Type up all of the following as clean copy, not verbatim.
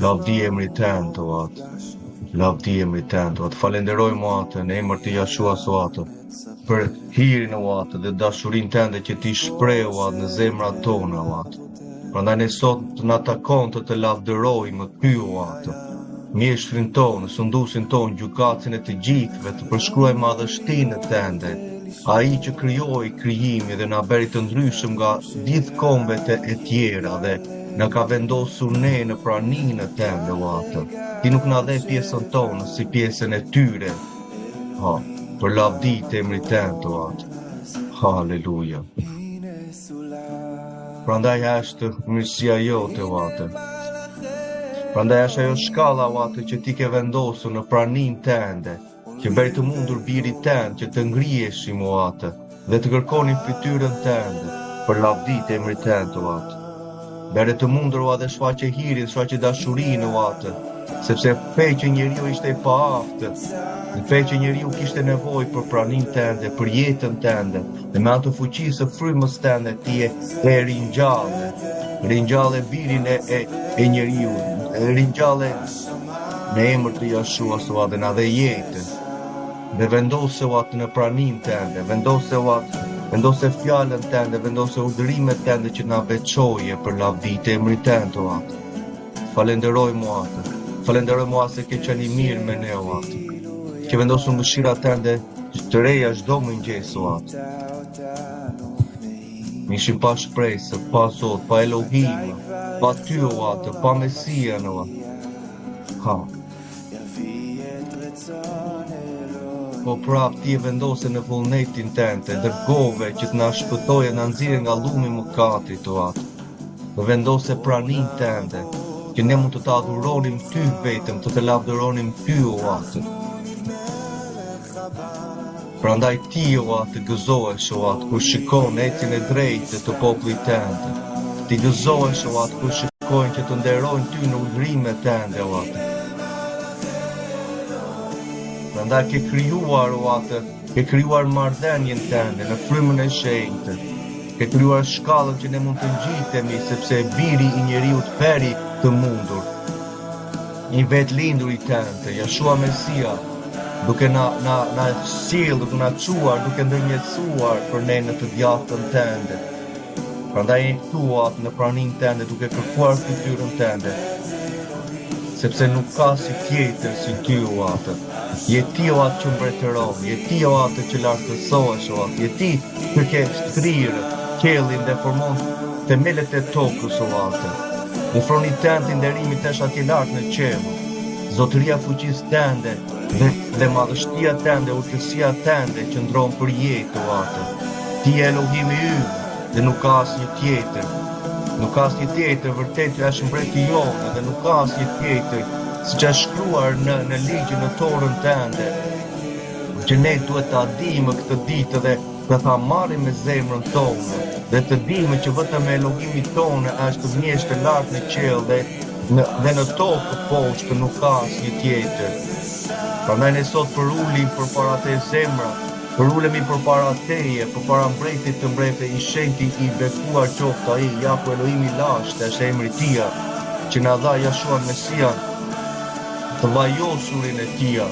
Lavdi emri tënd, o Atë. Lavdi emri tënd, o Atë. Falenderojmë, o Atë, në emër të Jashuas, o Atë, për hirin, o Atë, dhe dashurinë tënde që ti shpreh, o Atë, në zemrat tona, o Atë. Prandaj ne sot na takon të lavdërojmë ty, o Atë. Mjeshtrin tonë, sundusin tonë, gjykatësin e të gjithëve, të përshkruajmë madhështinë tënde. Ai që krijoi krijimin dhe na bëri të ndryshëm nga gjithë kombet e tjera dhe na ka vendosur ne në praninë tënde, o Atë. Ti nuk na dhe pjesën tonë si pjesën e tyre. Për lavdi të emrit tënd, o Atë. Haleluja. Prandaj është mirësia jote, o Atë. Prandaj është ajo shkalla, o Atë, që ti ke vendosur në praninë tënde, që bëri të mundur birit tënd që të ngriheshim, o Atë, dhe të kërkonin fytyrën tënde për lavdi të emrit tënd, o Atë. Bëre të mundur, o Atë, shfaqe hirin, shfaqe dashurinë, o Atë, sepse fe që njeriu ishte i paaftë, në fe që njeriu kishte nevojë për praninë tënde, për jetën tënde, dhe me atë fuqi së frymës tënde ti e ringjalle birin e njeriu, ringjalle në emër të Jashuas, o Atë, na dhe jetën. Dhe vendose, o Atë, në praninë tënde, vendose fjalën tënde, vendose urdhërimet tënde që na veçoje për lavdi të emrit tënd, o Atë. Falenderojmë, o Atë. Falenderojmë, o Atë, se ke qenë i mirë me ne, o Atë. Që vendosur mëshirat tënde të reja çdo mëngjes, o Atë. Ishim pa shpresë, pa Zot, pa Elohim, pa ty, o Atë, pa Mesia, o Atë. Po prap ti e vendose në vullnetin tënde, dërgove që të na shpëtoje, na nxirre nga llumi i mëkatit, o Atë. Dhe vendose praninë tënde, që ne mund të adhuronim ty vetëm, të lavdëronim ty, o Atë. Prandaj ti, o Atë, gëzohesh, o Atë, kur shikon ecjen e drejtë të popullit tënd. Ti gëzohesh, o Atë, kur shikojnë që të nderojnë ty në udhërimet tënde, o Atë. Prandaj ke krijuar, o Atë, ke krijuar marrëdhënien tënde në frymën e shenjtë. Ke krijuar shkallën që ne mund të ngjitemi, sepse biri i njeriu të peri të mundur. I vetë lindur i tënd, Jashua Mesia, duke na sjell, duke na çuar, duke ndërmjetësuar për ne në të djathtën tënde. Prandaj këtu, o Atë, në praninë tënde, duke kërkuar fytyrën tënde, sepse nuk ka si tjetër si ty, o Atë. Je ti, o Atë, që mbretëron, je ti, o Atë, që lartësohesh, o Atë, je ti që ke shtrirë qiellin dhe formon themelet e tokës, o Atë. Në froni tënd i nderimit është atje lart në qiell. Zotëria fuqisë tënde dhe madhështia tënde, urtësia tënde që ndron për jetë, o Atë. Ti je Elohimi ynë dhe nuk ka asnjë tjetër. Nuk ka asnjë tjetër, vërtet është mbreti jonë dhe nuk ka asnjë tjetër, siç është shkruar në ligjin në Torën tënde. Që ne duhet ta dimë këtë ditë dhe ta marrim me zemrën tonë dhe të dimë që vetëm Elohimi tonë është mjesht e lartë në qiell dhe në tokë poshtë nuk ka asnjë tjetër. Prandaj ne sot përulim përpara te zemra, përulemi përpara teje, përpara mbretit të mbretëve, i shenjti i bekuar qoftë ai, Jaku Elohimi lashtë, është emri tia, që na dha Jashua Mesia, të vajosurin e tia,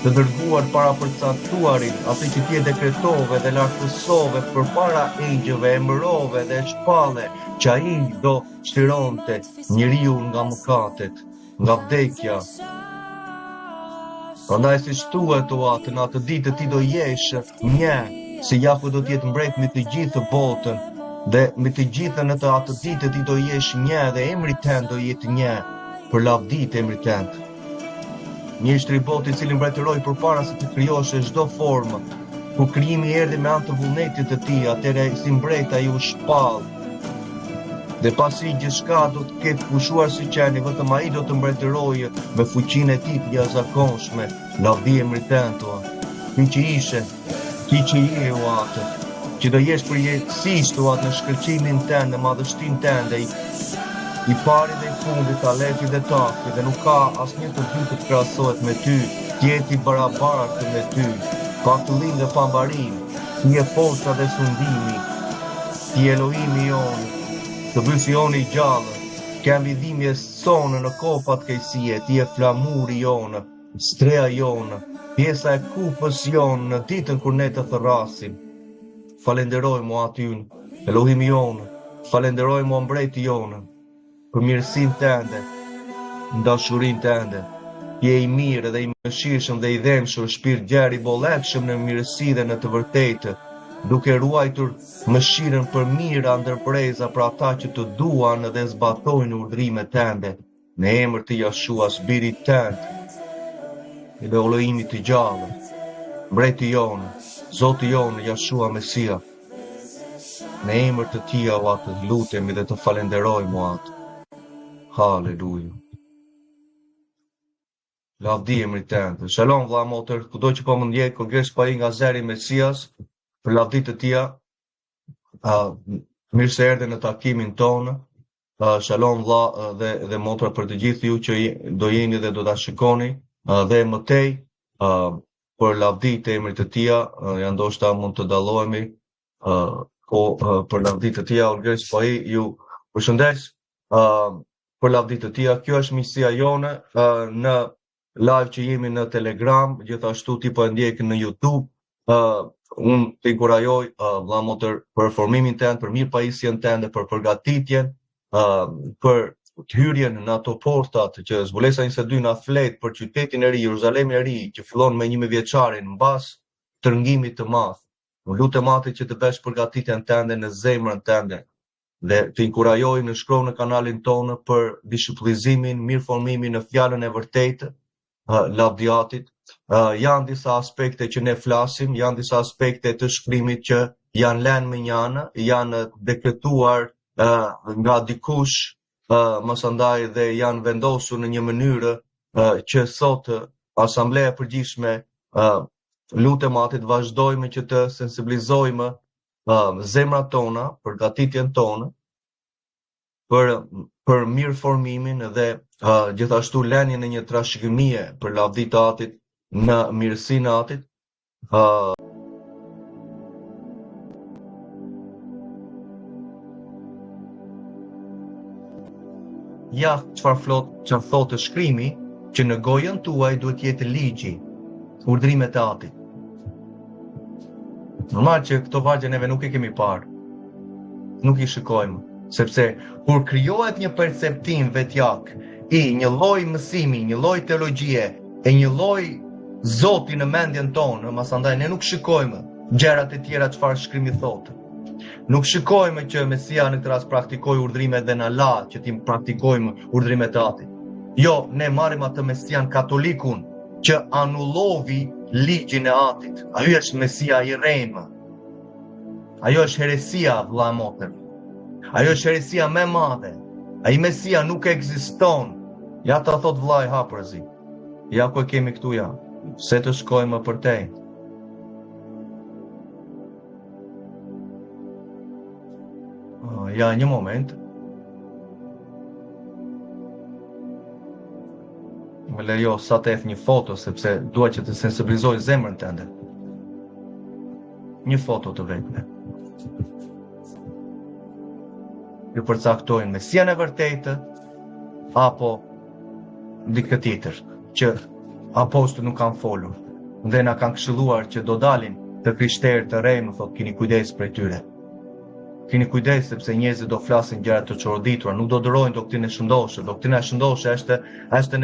të dërguar para përcaktuarit, atë që ti e dekretove dhe lartësove përpara engjëve, emërove dhe shpalle, që ai do shtironte njeriu nga mëkatet, nga vdekja. Prandaj siç thuhet, o Atë, në atë ditë ti do jesh një, se Jaku do të jetë mbret mbi të gjithë botën, dhe mbi të gjithë në atë ditë ti do jesh një dhe emri tënd do jetë një, për lavdi të emrit tënd. Mjeshtri i botit, i cili mbretëroi përpara se të krijohej çdo formë, kur krijimi erdhi me anë të vullnetit të tij, atëherë si mbret ai u shpall. Dhe pasi gjithçka do të ketë pushuar si qeni, vetëm ai do të mbretërojë me fuqinë e tij të jashtëzakonshme, lavdi emrit tënd, o ti që ishe, ti që je, o Atë, që do jesh përjetësisht, o Atë, në shkëlqimin tënd, në madhështinë tënde, i pari dhe i fundit, alefi dhe taki, dhe nuk ka asnjë të dy të krahasohet me ty, ti je i barabartë me ty, pa fillim dhe pa mbarim, ti je forca dhe sundimi, ti je Elohimi jonë, të bysi joni i gjallë, Kemi dhimje sonë në kopat kejsie, ti e flamuri jonë, strea jonë, pjesa e kupës jonë në ditën kur ne të thërasim. Falenderojmë o atyn, Elohim jonë, falenderojmë o mbreti jonë, për mirësin tënde, ndashurin tënde. Je i mirë dhe i mëshirshëm dhe i dhemshëm, shpirt gjerë i bollëkshëm në mirësi dhe në të vërtetë, duke ruajtur mëshirën për mira ndër breza për ata që të duan dhe zbatojnë urdhrimet tënde, në emër të Jashuas, birit tënd, dhe Elohimit të gjallë, mbreti jonë, Zoti jonë, Jashua Mesia. Në emër të tia o atë lutemi dhe të falenderojmë o atë. Haleluja. Lavdi emri tënd. Shalom vlla motër, kudo që po më ndjek, kongres pa i nga zeri Mesias, për lavdi të tia. Mirë se erdhe në takimin tonë. Shalom vlla dhe motra për të gjithë ju që do jeni dhe do ta shikoni, dhe mëtej për lavdi të emrit të tia, ja ndoshta mund të dallohemi, për lavdi të tia, kongres pa i ju përshëndes, për lavdi të tia. Kjo është misia jone në live që jemi në Telegram, gjithashtu ti po e ndjek në YouTube. Unë të inkurajoj vlla motër për formimin tënd, për mirëpajisjen tënde, për përgatitjen, për të hyrjen në ato portat që zbulesa 22 na flet për qytetin e ri, Jeruzalemin e ri, që fillon me 11 vjeçarin mbas trëngimit të madh. Unë lutem Atit që të bësh përgatitjen tënde në zemrën tënde dhe të inkurajoj në shkruaj në kanalin tonë për dishipullizimin, mirëformimin në fjalën e vërtetë, lavdiatit. Janë disa aspekte që ne flasim, janë disa aspekte të shkrimit që janë lënë me një anë, janë dekretuar nga dikush, mos andaj dhe janë vendosur në një mënyrë që sot Asambleja e Përgjithshme lutem Atit vazhdojmë që të sensibilizojmë zemrat tona, përgatitjen tonë për mirëformimin dhe gjithashtu lënien në një trashëgimie për lavdi të Atit në mirësinë e Atit. Ja çfarë thotë shkrimi, që në gojën tuaj duhet jetë ligji, urdhrimet e Atit. Normal që këto vargje neve nuk i kemi parë, nuk i shikojmë, sepse kur krijohet një perceptim vetjak i një lloj mësimi, një lloj teologjie e një lloj Zoti në mendjen tonë, masandaj ne nuk shikojmë gjërat e tjera çfarë shkrimi thotë. Nuk shikojmë që Mesia në këtë rast praktikoi urdhrimet dhe na la që ti praktikojmë urdhrimet e Atit. Jo, ne marrim atë Mesian katolikun që anullovi ligjin e Atit. Ai është Mesia i rremë. Ajo është heresia, vlla motër. Ajo është heresia më e madhe. Ai Mesia nuk ekziston. Ja ta thot vllai hapërzi. Ja ku e kemi këtu ja. Se të shkojmë për te. Ja, një moment. Më lejo sa të eth një foto, sepse dua që të sensibilizoj zemrën tënde. Një foto të vetme. Ju përcaktojnë Mesian e vërtetë apo dikë tjetër që apostët nuk kanë folur dhe na kanë këshilluar që do dalin të krishterë të rremë, thotë keni kujdes për tyre. Keni kujdes sepse njerëzit do flasin gjëra të çorditura, nuk do dërojnë doktrinë shëndoshë. Doktrina shëndoshë është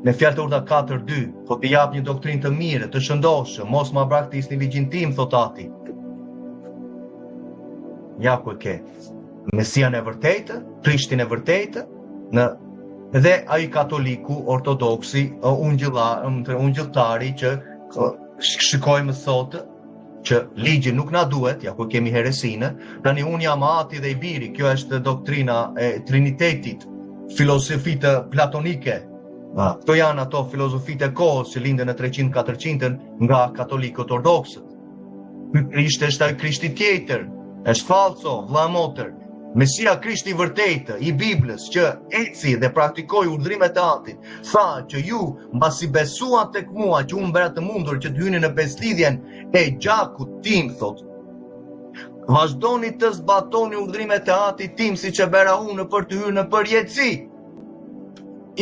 në fjalë të urta 4:2, po të jap një doktrinë të mirë, të shëndoshë, mos ma braktisni ligjin tim, thot Ati. Ja ku e ke. Mesian e vërtetë, Krishtin e vërtetë, dhe ai katoliku, ortodoksi, ungjilltari që shikojmë sot që ligji nuk na duhet, ja ku kemi heresinë, tani unë jam Ati dhe i Biri, kjo është doktrina e Trinitetit, filozofitë platonike. Këto janë ato filozofitë e kohës që lindën në 300-400 nga katolikët ortodoksët. Krishti është ai Krishti tjetër, është falso, vlla motër. Mesia Krishti i vërtetë i Biblës që eci dhe praktikoi urdhrimet e Atit, tha që ju mbasi besuan tek mua që unë bëra të mundur që të hyni në beslidhjen e gjakut tim, thot. Vazhdoni të zbatoni urdhrimet e Atit tim siç e bëra unë për të hyrë në përjetësi.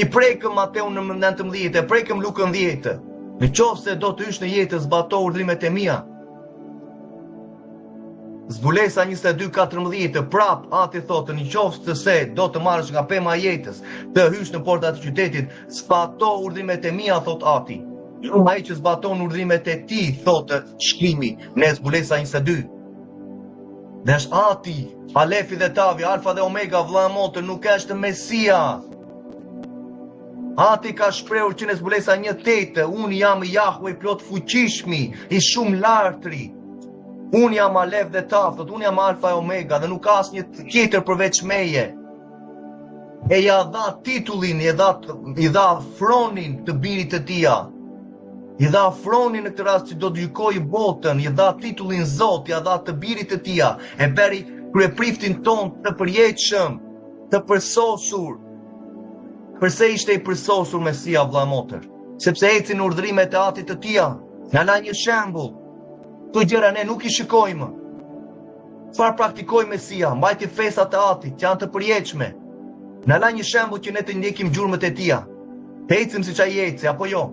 I prekëm Mateu 19, e prekëm Lukën 10. Në qoftë se do të hysh në jetë, zbato urdhrimet e mia. Zbulesa 22:14, prap Ati thotë, në qoftë se do të marrësh nga pema e jetës, të hysh në portat e qytetit, zbato urdhrimet e mia, thot Ati. Jo ai që zbaton urdhrimet e tij, thotë shkrimi në Zbulesa 22. Dhe është Ati, Alefi dhe Tavi, Alfa dhe Omega, vëlla motë, nuk është Mesia. Ati ka shprehur që në Zbulesa 1:8, unë jam Jahve i plot fuqishmi, i shumë lartëri. Unë jam Alef dhe Tav, unë jam Alfa e Omega dhe nuk ka asnjë tjetër përveç meje. E ja dha titullin, i dha fronin të birit të tija. I dha fronin në këtë rast që do të gjykojë botën, i dha titullin Zot, i dha të birit të tija. E bëri kryepriftin ton të përjetshëm, të përsosur. Përse ishte i përsosur Mesia, vëlla motër? Sepse eci në urdhrimet e Atit të tija. Na la një shembull. Këto gjëra ne nuk i shikojmë. Çfarë praktikoi Mesia? Mbajti festat e Atit, që janë të përjetshme. Na la një shembull që ne të ndjekim gjurmët e tija. Të ecim siç ai eci, apo jo?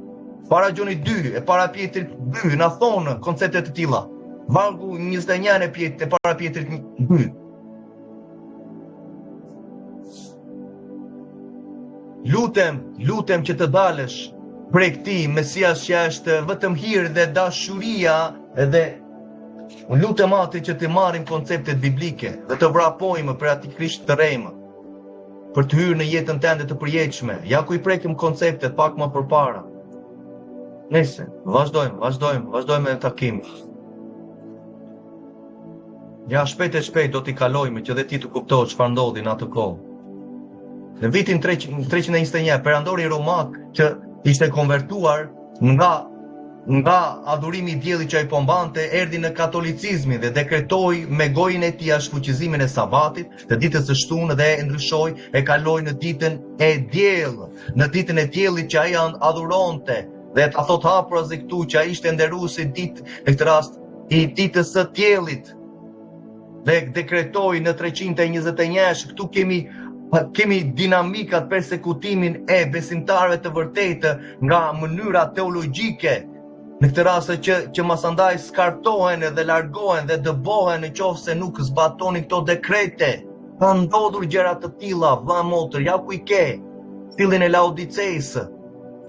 Para Gjoni 2, e para Pjetrit 2, na thonë koncepte të tilla. Vargu 21 e Pjetrit, e para Pjetrit 2. Lutem që të dalësh prej këtij Mesias që është vetëm hir dhe dashuria, edhe unë lutem Atit që të marrim konceptet biblike dhe të vrapojmë për atë Krisht të rejmë, për të hyrë në jetën tënde të përjetshme. Ja ku i prekim konceptet pak më përpara. Nëse vazhdojmë në takim. Ja, shpejt e shpejt do t'i kalojmë që dhe ti të kuptosh çfarë ndodhi në atë kohë. Në vitin 321, perandori romak që ishte konvertuar nga adhurimi i diellit që ai po mbante, erdhi në katolicizmin dhe dekretoi me gojën e tij shfuqizimin e sabatit, të ditës së shtunë, dhe e ndryshoi, e kaloi në ditën e diellit, në ditën e diellit që ai adhuronte, dhe ta thot hapurazi këtu që ai ishte nderuesi ditë, në këtë rast i ditës së diellit. Dhe dekretoi në 321, këtu kemi dinamikat persekutimin e besimtarëve të vërtetë nga mënyra teologjike, në këtë rast që masandaj skartohen dhe largohen dhe dëbohen në qoftë se nuk zbatonin këto dekrete. Ka ndodhur gjëra të tilla, vëlla motër, ja ku i ke. Fillin e Laodicejës,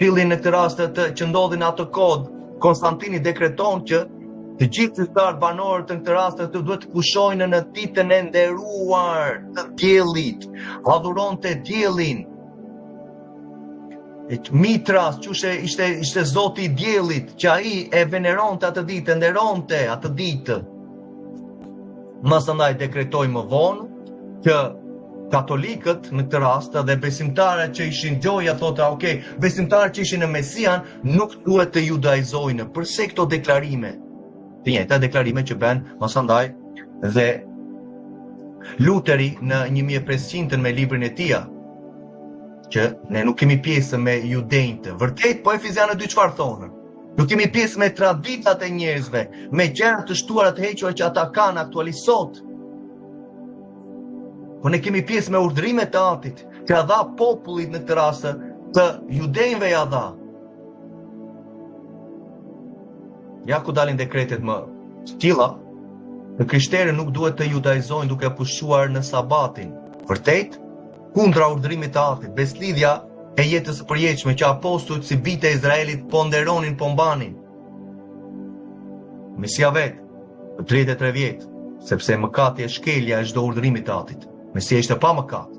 fillin në këtë rast që ndodhin atë kod, Konstantini dekreton që të gjithë qytetarët banorë të këtë rast të duhet të pushojnë në ditën e nderuar të diellit, adhuronte diellin. Mitras, që ishte zoti i diellit, që ai e veneronte atë ditë, nderonte atë ditë. Masandaj dekretoi më vonë që katolikët në këtë rast dhe besimtarët që ishin gjoja thotë, okay, besimtarët që ishin në Mesian nuk duhet të judaizojnë. Përse këto deklarime? Të njëjta deklarime që bën masandaj dhe Luteri në 1500 me librin e tij, që ne nuk kemi pjesë me judejtë. Vërtet, po Efezianë 2 çfarë thonë? Nuk kemi pjesë me traditat e njerëzve, me gjëra të shtuara të hequra që ata kanë aktualisht sot. Po ne kemi pjesë me urdhrimet e Atit, që ja dha popullit në këtë rast të judejve ja dha. Ja ku dalin dekretet më të tilla, në krishterë nuk duhet të judaizojnë duke pushuar në sabatin. Vërtet, kundra urdhrimit të Atit, beslidhja e jetës së përjetshme që apostujt si bitë e Izraelit po nderonin, po mbanin. Mesia vetë, për 33 vjet, sepse mëkati e shkelja e çdo urdhrimit të Atit. Mesia ishte pa mëkat.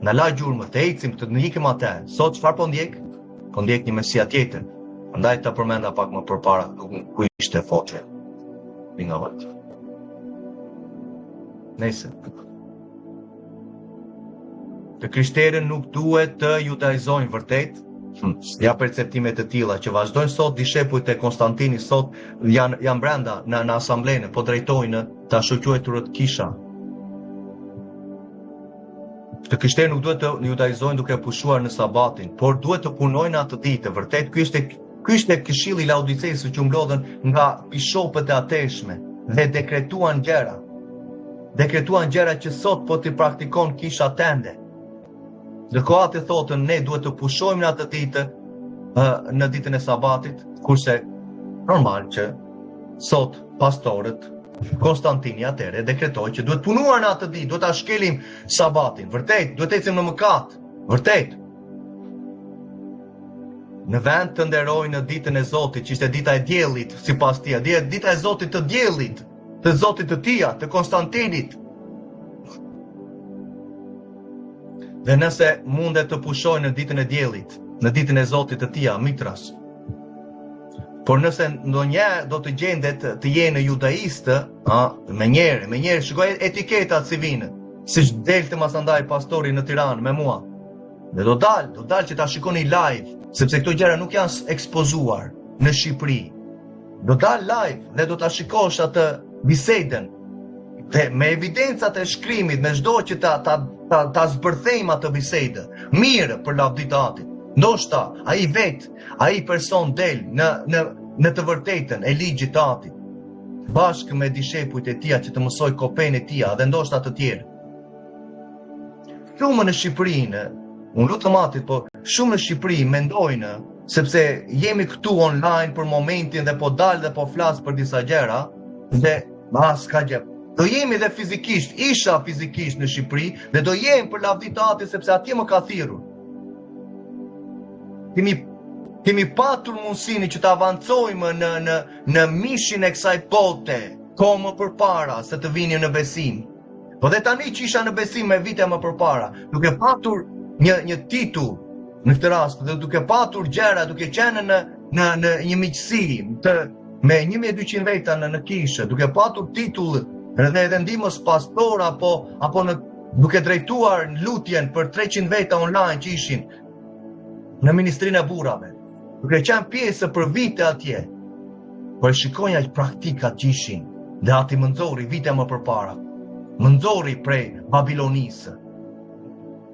Na la gjurmët, të ecim, të ndjekim atë. Sot çfarë po ndjek? Po ndjek një Mesia tjetër. Andaj ta përmenda pak më përpara ku ishte fotja. Nga vetë. Nëse të krishterët nuk duhet të judaizojnë, vërtet, ja perceptime të tilla që vazhdojnë sot dishepujt e Konstantinit sot janë brenda në asamblenë, po drejtojnë të shoqëruar kisha. Të krishterët nuk duhet të judaizojnë duke pushuar në sabatin, por duhet të punojnë atë ditë. Vërtet, ky ishte këshilli i Laodicejës që u mblodhen nga bishopët e ateshme dhe dekretuan gjëra. dekretuan gjëra që sot po t'i praktikon kisha tende. Ndërkohë atë thotën ne duhet të pushojmë në atë ditë, në ditën e sabatit, kurse normal që sot pastorët Konstantini atëre dekretoi që duhet punuar në atë ditë, duhet ta shkelim sabatin. Vërtet, duhet ecim në mëkat. Vërtet. Në vend të nderojnë në ditën e Zotit, që ishte dita e diellit, sipas tij, dita e Zotit të diellit, të Zotit të tija, të Konstantinit. Dhe nëse mundet të pushojnë në ditën e diellit, në ditën e Zotit të tija, mitras. Por nëse ndonjëherë do të gjendet të jenë judaistë, me njerë, shikoj etiketat si vinë, siç delte masandaj pastori në Tiranë me mua. Dhe do dal që ta shikoni live, sepse këto gjëra nuk janë ekspozuar në Shqipëri. Do dal live dhe do ta shikosh atë bisedën. Dhe me evidencat e shkrimit, me çdo që ta zbërthejmë atë bisedë, mirë për lavditatit. Ndoshta ai person del në të vërtetën e ligjit të Atit, bashkë me dishepujt e tij që të mësoj kopën e tij dhe ndoshta të tjerë. Shumë në Shqipëri, unë lutem Atit, po shumë në Shqipëri mendojnë, sepse jemi këtu online për momentin dhe po dal dhe po flas për disa gjëra, dhe s'ka gjë. Do jemi dhe fizikisht, isha fizikisht në Shqipëri, dhe do jemi për lavdi të Atit sepse atje më ka thirrur. Kemi patur mundësinë që të avancojmë në mishin e kësaj bote, kohë më përpara se të vini në besim. Po dhe tani që isha në besim me vite më përpara, duke patur një titull në këtë rast, dhe duke patur gjëra, duke qenë në një miqësi me 1200 veta në kishë, duke patur titull edhe ndihmës pastor apo duke drejtuar në lutjen për 300 veta online që ishin në Ministrinë e Burrave, duke qenë pjesë për vite atje, por shikonja praktikat që ishin, dhe ati më nxori vite më përpara, më nxori prej Babilonisë,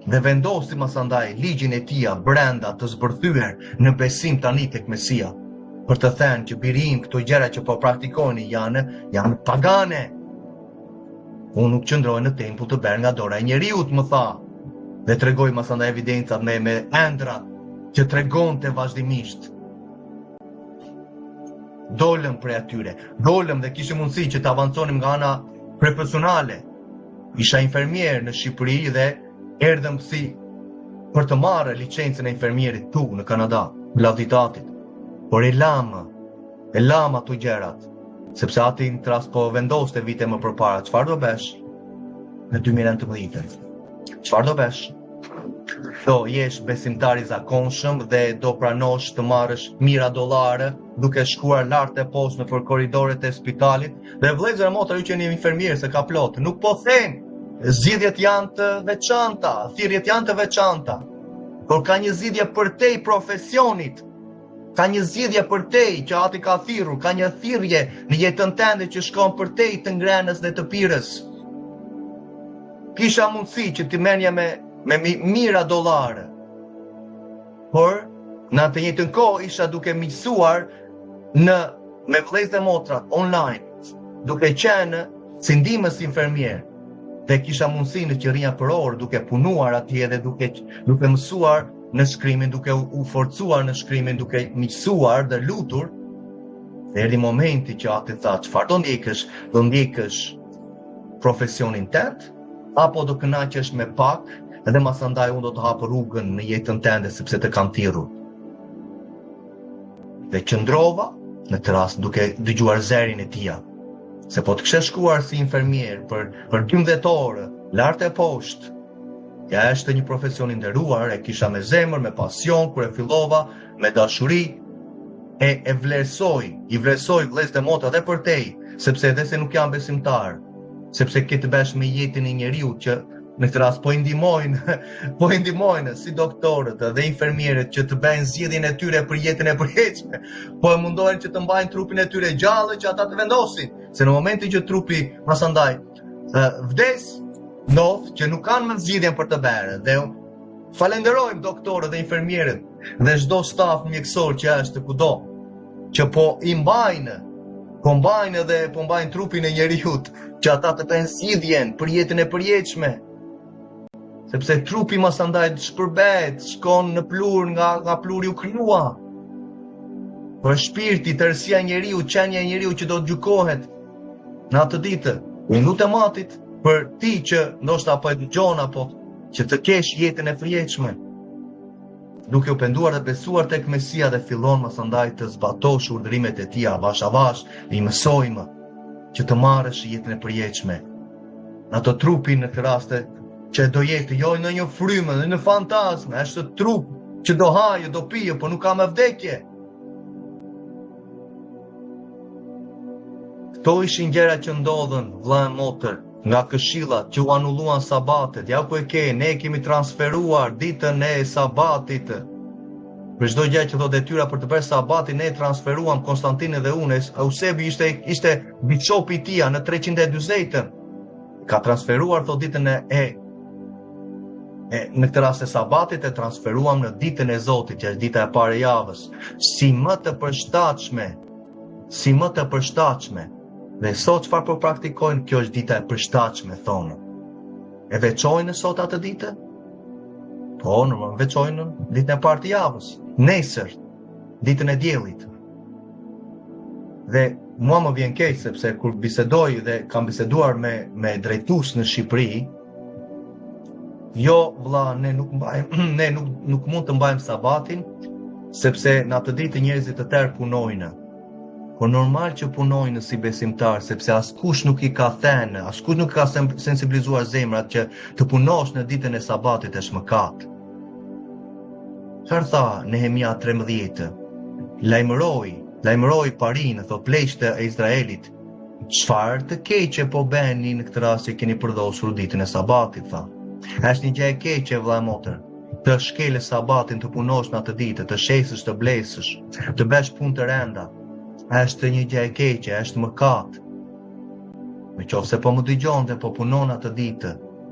dhe vendosi masandaj ligjin e tija brenda të zbërthyer në besim tani tek Mesia, për të thënë që birim këto gjëra që po praktikoni janë pagane. Unë nuk qëndroj në tempull të bërë nga dora e njeriut, më tha, dhe tregoj masandaj evidencat me ëndrat që tregon të vazhdimisht. Dolëm prej atyre, dolëm dhe kishim mundësi që të avanconim nga ana profesionale. Isha infermier në Shqipëri dhe erdhëm si për të marrë licencën e infermierit tu në Kanada, lavditatit. Por e lam ato gjërat, sepse ati në tras po vendoste vite më përpara, çfarë do besh në 2019? Çfarë do besh? Do jesh besimtar i zakonshëm dhe do pranosh të marrësh mira dollare duke shkuar lart e poshtë në korridoret e spitalit. Dhe vëllezër e motra, ju që jeni infermier se ka plot, nuk po them zgjidhjet janë të veçanta, thirrjet janë të veçanta, por ka një zgjidhje për te i profesionit. Ka një zgjidhje për te që ati ka thirrur, ka një thirrje në jetën tënde që shkon për te të ngrenës dhe të pirës. Kisha mundësi që ti menja me mira dollare. Por, në atë njëjtën kohë isha duke miqësuar me vëllezër e motra online, duke qenë si ndihmës infermier. Dhe kisha mundësinë që rrinja për orë duke punuar atje dhe duke mësuar në shkrimin, duke u forcuar në shkrimin, duke miqësuar dhe lutur. Dhe erdhi momenti që ati tha, çfarë do ndjekësh? Do ndjekësh profesionin tënd, apo do kënaqesh me pak, edhe masandaj unë do të hapë rrugën në jetën tënde sepse të kam thirrur. Dhe qëndrova në të rast duke dëgjuar zërin e tija. Se po të kishe shkuar si infermier për 12 orë, lart e poshtë, ja është një profesion i nderuar, e kisha me zemër, me pasion, kur e fillova, me dashuri, i vlerësoj vëllezër e motra dhe për te, sepse edhe se nuk jam besimtar, sepse këtë besh me jetën e njeriu që në këtë rast po i ndihmojnë si doktorët dhe infermierët që të bëjnë zgjedhjen e tyre për jetën e përjetshme, po e mundohen që të mbajnë trupin e tyre gjallë që ata të vendosin, se në momentin që trupi masandaj vdes, ndodh që nuk kanë më zgjidhjen për të bërë. Dhe falenderojmë doktorët dhe infermierët dhe çdo staf mjekësor që është kudo, që po i mbajnë, po mbajnë trupin e njeriut që ata të kenë zgjidhjen për jetën e përjetshme. Sepse trupi mas andaj shpërbet, shkon në plur nga pluri u krijua. Por shpirti, tërësia e njeriu, qenia e njeriu që do të gjykohet në atë ditë. Unë lutem Atit për ti që ndoshta apo e dëgjon apo që të kesh jetën e përjetshme, duke u penduar dhe besuar tek Mesia dhe fillon mas andaj të zbatosh urdhërimet e tij avash avash, i mësojmë që të marrësh jetën e përjetshme. Në ato trupin në këtë rast që do jetë jo në një frymë, në një fantazme, është trup që do hajë, do pijë, por nuk ka më vdekje. Këto ishin gjëra që ndodhen, vëlla e motër, nga këshillat që u anulluan sabatet. Ja ku e ke, ne kemi transferuar ditën e sabatit. Për çdo gjë që do detyra për të bërë sabatin, ne transferuam Konstantini dhe unë. Eusebi ishte bishopi i tij në 340-ën. Ka transferuar thot ditën në këtë rast e sabatit e transferuam në ditën e Zotit, që është dita e parë e javës, si më të përshtatshme. Dhe sot çfarë po praktikojnë, kjo është dita e përshtatshme, thonë. E veçojnë sot atë ditë? Po, normal veçojnë ditën e parë të javës, nesër, ditën e diellit. Dhe mua më vjen keq sepse kur bisedoj dhe kam biseduar me drejtues në Shqipëri, jo vëlla, ne nuk mund të mbajmë sabatin, sepse në atë ditë njerëzit të tjerë punojnë. Po normal që punojnë si besimtar, sepse askush nuk i ka thënë, askush nuk ka sensibilizuar zemrat që të punosh në ditën e sabatit është mëkat. Çfarë tha Nehemia 13? Lajmëroi parinë, thot pleqtë e Izraelit. Çfarë të keqe po bëni në këtë rast që keni përdosur ditën e sabatit, tha. Është një gjë e keqe, vëlla e motër. Të shkelë sabatin, të punosh në atë ditë, të shesësh, të blesësh, të bësh punë të rënda. Është një gjë e keqe, është mëkat. Nëse po më dëgjon dhe po punon atë ditë,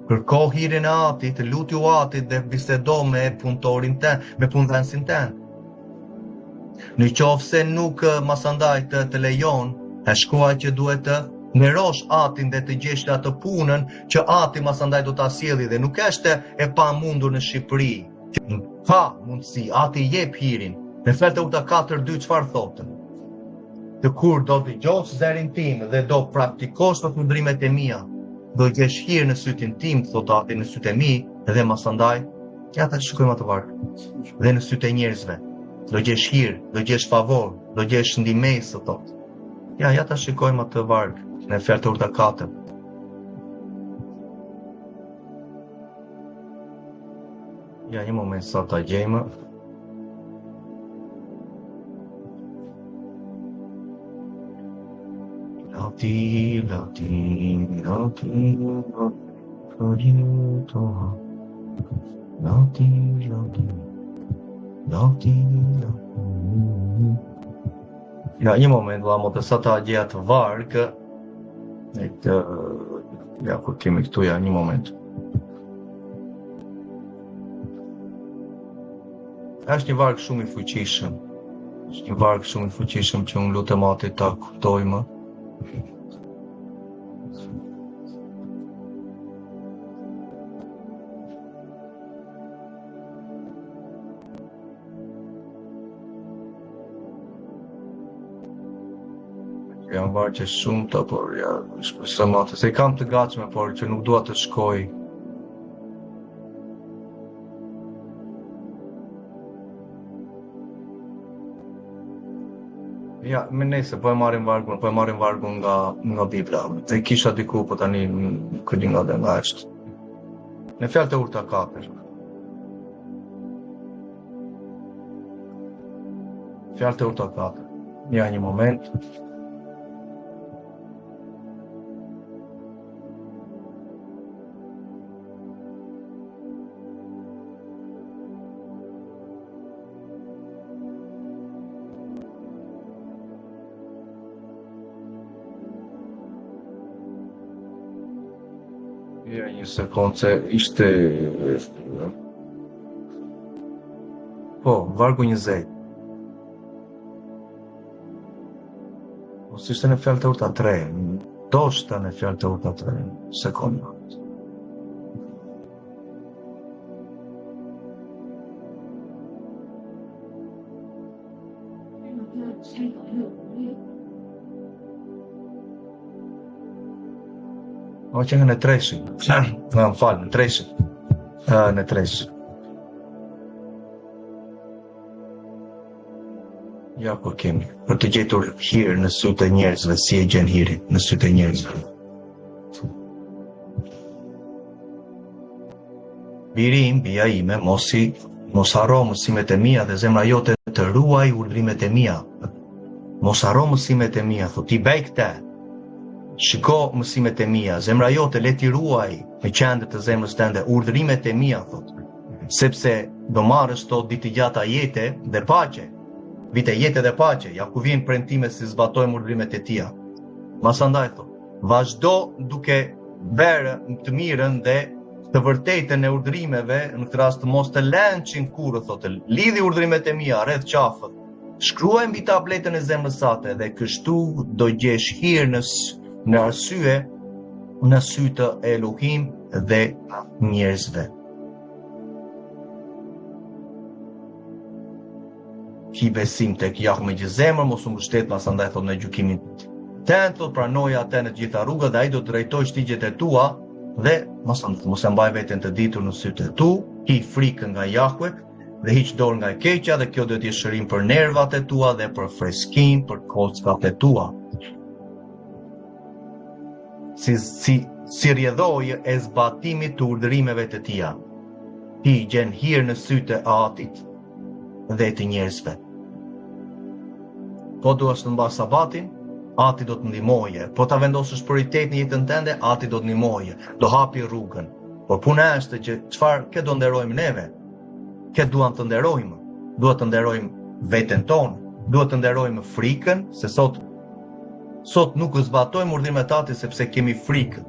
kërko hyrjen e Atit, lutju Atit dhe bisedo me punëtorin tën, me punëdhënësin tën. Nëse nuk masandaj të lejon, e shkruaj që duhet të nderosh Atin dhe të gjesh atë punën që Ati masandaj do ta sjellë dhe nuk është e pamundur në Shqipëri. Ka mundësi, Ati jep hirin. Në Efesë 4:2 çfarë thotë? Të kur do të dëgjosh zërin tim dhe do praktikosh të urdhrimet e mia, do gjesh hir në sytin tim, thot Ati, në sytë e mi, dhe masandaj, ja ta shikojmë atë varg. Dhe në sytë e njerëzve, do gjesh hir, do gjesh favor, do gjesh ndihmesë, thot. Ja ta shikojmë atë varg në Efesë 4. Ja, një moment sa ta gjejmë. Ja, një moment, vëlla motë, sa ta gjej atë varg. Ja, kur kemi këtu, ja, një moment. Është një varg shumë i fuqishëm. Është një varg shumë i fuqishëm që unë lutem Atit ta kuptojmë. Jam varg që shumë të, por ja, shpresoj Atë, se i kam të gatshme, por që nuk dua të shkoj. Ja, me nese, po e marrim vargun nga Bibla. E kisha diku, po tani nuk e di nga është. Në Fjalët e Urta 4. Fjalët e Urta 4. Ja, një moment. Ja, një sekundë, se ishte... Po, vargu 20. Ose ishte në Fjalët e Urta 3. ndoshta në fjalë të urtë sekonda. O që në treshi, më falë, në treshi, në treshi. Ja, kur kemi, për të gjetur hirë në sytë e njerëzve, si e gjen hirin në sytë e njerëzve. Biri im, bia ime, mos haro mësimet e mia dhe zemra jote të ruaj urdhrimet e mia. Mos haro mësimet e mia, thot, ti bëj këtë. Shiko mësimet e mia, zemra jote le ti ruaj me qendër të zemrës tënde urdhrimet e mia, thot. Sepse do marrësh tot ditë gjata jete dhe paqe. Vite jete dhe paqe, ja ku vjen premtime si zbatojmë urdhrimet e tija. Masandaj thot, vazhdo duke bërë të mirën dhe të vërtetën e urdhrimeve, në këtë rast mos të lënçin kurrë, thotë, lidhi urdhrimet e mia rreth qafët. Shkruaj mbi tabletën e zemrës sate dhe kështu do gjesh hir në arsye në sy të Elohim dhe njerëzve. Ki besim tek Jahve me gjithë zemër, mos u mbështet pasandaj thot në gjykimin tënd, thot pranoja atë në të gjitha rrugët dhe ai do të drejtojë shtigjet e tua dhe mos e mbaj veten të ditur në sytë e tu, ki frikën nga Jahve dhe hiq dorë nga e keqja dhe kjo do të jetë shërim për nervat e tua dhe për freskinë, për kockat e tua. Si rjedhojë e zbatimit të urdhërimeve të tija. Ti gjen hir në sytë e Atit dhe të njerëzve. Po duash të mbash sabatin, Ati do të ndihmoje. Po ta vendosësh prioritet në jetën tënde, Ati do të ndihmoje. Do hapi rrugën. Por puna është që çfarë kë do nderojmë neve? Kë duam të nderojmë? Duhet të nderojmë veten tonë, duhet të nderojmë frikën, se sot nuk zbatojmë urdhrimet e Atit sepse kemi frikë.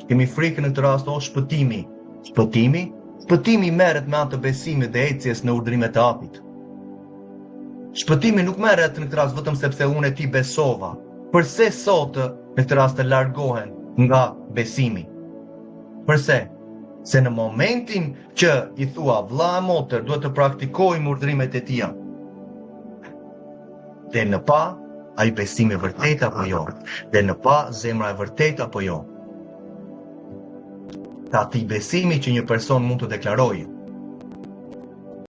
Kemi frikën në këtë rast o shpëtimi. Shpëtimi merret me anë të besimit dhe ecjes në urdhrimet e Atit. Shpëtimi nuk merret në këtë rast vetëm sepse unë e ti besova. Përse sot në këtë rast të largohen nga besimi? Përse? Se në momentin që i thua vlla e motër duhet të praktikojmë urdhrimet e tija. Dhe në pa, ai besimi vërtet apo jo? Dhe në pa, zemra e vërtet apo jo? Ka ti besimi që një person mund të deklarojë.